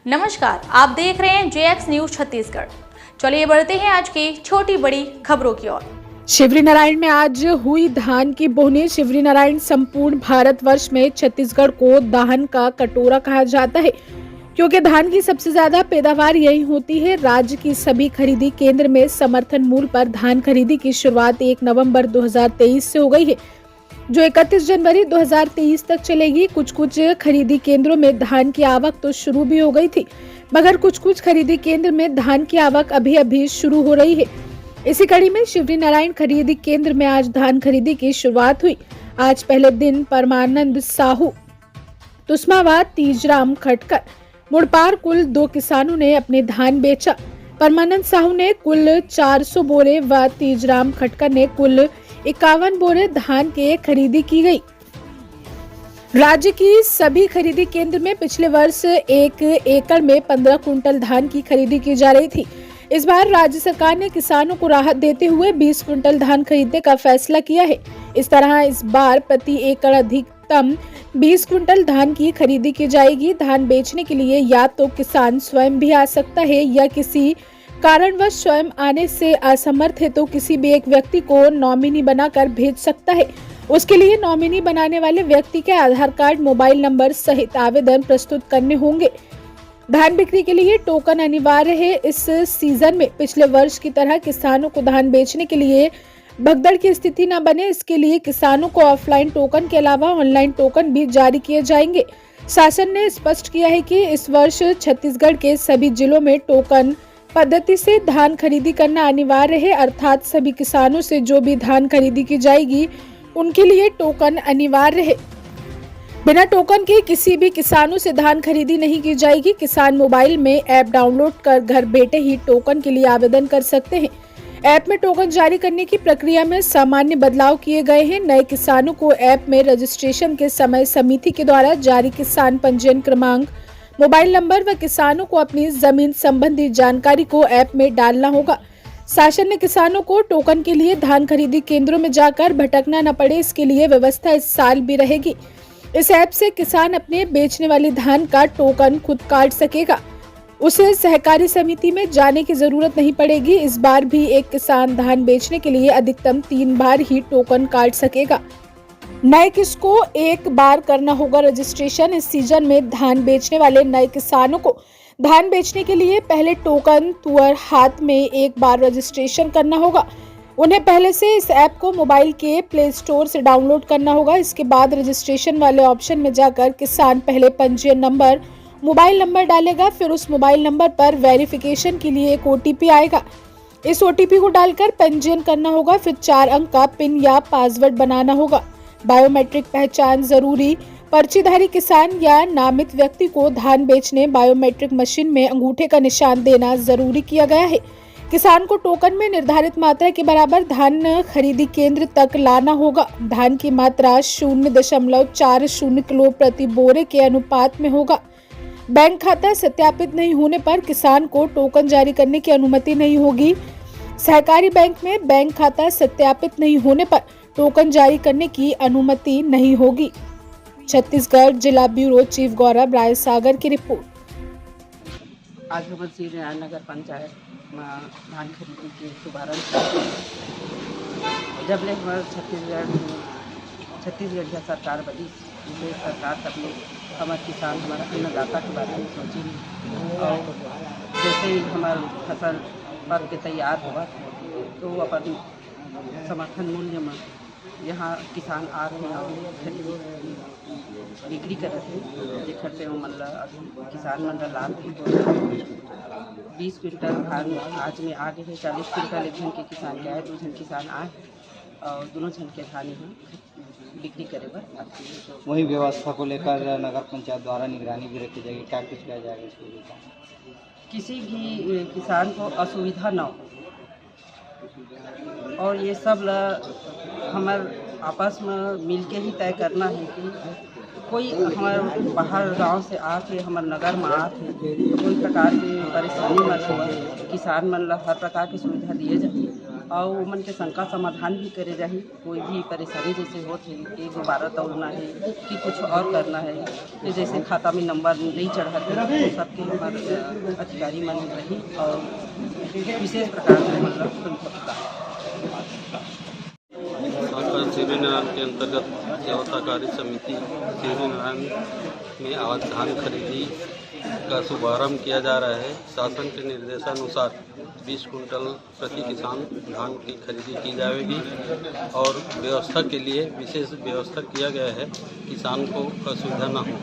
नमस्कार, आप देख रहे हैं JX न्यूज छत्तीसगढ़। चलिए बढ़ते हैं आज की छोटी बड़ी खबरों की ओर। शिवरीनारायण में आज हुई धान की बोहनी। शिवरीनारायण संपूर्ण भारतवर्ष में छत्तीसगढ़ को दाहन का कटोरा कहा जाता है, क्योंकि धान की सबसे ज्यादा पैदावार यही होती है। राज्य की सभी खरीदी केंद्र में समर्थन मूल्य पर धान खरीदी की शुरुआत 1 नवंबर 2023 से हो गई है, जो 31 जनवरी 2023 तक चलेगी। कुछ खरीदी केंद्रों में धान की आवक तो शुरू भी हो गई थी, मगर कुछ खरीदी केंद्र में धान की आवक अभी शुरू हो रही है। इसी कड़ी में शिवरीनारायण खरीदी केंद्र में आज धान खरीदी की शुरुआत हुई। आज पहले दिन परमानंद साहू, तुस्मावाद, तीजराम खटकर, मुड़पार कुल 2 किसानों ने अपने धान बेचा। परमानंद साहू ने कुल 400 बोरे व तीजराम खटकर ने कुल 51 बोरे धान के खरीदी की गई। राज्य की सभी खरीदी केंद्र में पिछले वर्ष 1 एकड़ में 15 कुंटल धान की खरीदी की जा रही थी। इस बार राज्य सरकार ने किसानों को राहत देते हुए 20 कुंटल धान खरीदने का फैसला किया है। इस तरह इस बार प्रति एकड़ अधिकतम 20 कुंटल धान की खरीदी की जाएगी। धान बेचने के लिए या तो किसान स्वयं भी आ सकता है या किसी कारणवश स्वयं आने से असमर्थ है तो किसी भी एक व्यक्ति को नॉमिनी बनाकर भेज सकता है। उसके लिए नॉमिनी बनाने वाले व्यक्ति के आधार कार्ड, मोबाइल नंबर सहित आवेदन प्रस्तुत करने होंगे। धान बिक्री के लिए टोकन अनिवार्य है। इस सीजन में पिछले वर्ष की तरह किसानों को धान बेचने के लिए भगदड़ की स्थिति न बने, इसके लिए किसानों को ऑफलाइन टोकन के अलावा ऑनलाइन टोकन भी जारी किए जाएंगे। शासन ने स्पष्ट किया है कि इस वर्ष छत्तीसगढ़ के सभी जिलों में टोकन पद्धति से धान खरीदी करना अनिवार्य है, अर्थात सभी किसानों से जो भी धान खरीदी की जाएगी उनके लिए टोकन अनिवार्य है। बिना टोकन के किसी भी किसानों से धान खरीदी नहीं की जाएगी। किसान मोबाइल में ऐप डाउनलोड कर घर बैठे ही टोकन के लिए आवेदन कर सकते हैं। ऐप में टोकन जारी करने की प्रक्रिया में सामान्य बदलाव किए गए हैं। नए किसानों को ऐप में रजिस्ट्रेशन के समय समिति के द्वारा जारी किसान पंजीयन क्रमांक, मोबाइल नंबर व किसानों को अपनी जमीन संबंधी जानकारी को ऐप में डालना होगा। शासन ने किसानों को टोकन के लिए धान खरीदी केंद्रों में जाकर भटकना न पड़े, इसके लिए व्यवस्था इस साल भी रहेगी। इस ऐप से किसान अपने बेचने वाली धान का टोकन खुद काट सकेगा, उसे सहकारी समिति में जाने की जरूरत नहीं पड़ेगी। इस बार भी एक किसान धान बेचने के लिए अधिकतम 3 बार ही टोकन काट सकेगा। नए किसको एक बार करना होगा रजिस्ट्रेशन। इस सीजन में धान बेचने वाले नए किसानों को धान बेचने के लिए पहले टोकन तुअर हाथ में एक बार रजिस्ट्रेशन करना होगा। उन्हें पहले से इस ऐप को मोबाइल के प्ले स्टोर से डाउनलोड करना होगा। इसके बाद रजिस्ट्रेशन वाले ऑप्शन में जाकर किसान पहले पंजीयन नंबर, मोबाइल नंबर डालेगा, फिर उस मोबाइल नंबर पर वेरिफिकेशन के लिए एक OTP आएगा। इस OTP को डालकर पंजीयन करना होगा, फिर 4 अंक का पिन या पासवर्ड बनाना होगा। बायोमेट्रिक पहचान जरूरी। पर्चीधारी किसान या नामित व्यक्ति को धान बेचने बायोमेट्रिक मशीन में अंगूठे का निशान देना जरूरी किया गया है। किसान को टोकन में निर्धारित मात्रा के बराबर धान खरीदी केंद्र तक लाना होगा। धान की मात्रा 0.40 किलो प्रति बोरे के अनुपात में होगा। बैंक खाता सत्यापित नहीं होने पर किसान को टोकन जारी करने की अनुमति नहीं होगी। सहकारी बैंक में बैंक खाता सत्यापित नहीं होने पर टोकन जारी करने की अनुमति नहीं होगी। छत्तीसगढ़ जिला ब्यूरो चीफ गौरव राय सागर की रिपोर्ट। आज हमर शिवरीनारायण नगर पंचायत में धान खरीदी के शुभारंभ जब ले हमारे छत्तीसगढ़ की सरकार बनी, सरकार तब हमारे किसान, हमारा अन्नदाता के बारे में सोची। और जैसे ही हमारा फसल पक के तैयार हुआ तो अपन समर्थन मूल्य में यहाँ किसान आ रहे हैं और बिक्री कर रहे हैं। जेखर से किसान मन लाभ भी हो रहा है। 20 क्विंटल धान आज में आ गए हैं। 40 क्विंटल एक जन के किसान के आए, 2 जन किसान आए और दोनों जन के धान यहाँ बिक्री करे बर। वही व्यवस्था को लेकर नगर पंचायत द्वारा निगरानी भी रखी जाएगी, क्या कुछ किया जाएगा इसको लेकर? किसी भी किसान को असुविधा न हो और ये सब हमार आपस में मिलके ही तय करना है कि कोई हमारे बाहर गांव से आके हमारे नगर में आके तो कोई प्रकार की परेशानी मत हो। किसान मन ला हर प्रकार की सुविधा दिए जाती है। और मन के शंका समाधान भी करे जाही। कोई भी परेशानी जैसे होती है कि दोबारा दौड़ना है कि कुछ और करना है, कि जैसे खाता में नंबर नहीं चढ़ा तो सबके हमारे अधिकारी मन रही और विशेष प्रकार से मतलब समझौता शिवरीनारायण के अंतर्गत व्यवस्था कार्य समिति शिवरीनारायण में आज धान खरीदी का शुभारंभ किया जा रहा है। शासन के निर्देशानुसार 20 कुंटल प्रति किसान धान की खरीदी की जाएगी और व्यवस्था के लिए विशेष व्यवस्था किया गया है, किसान को असुविधा न हो।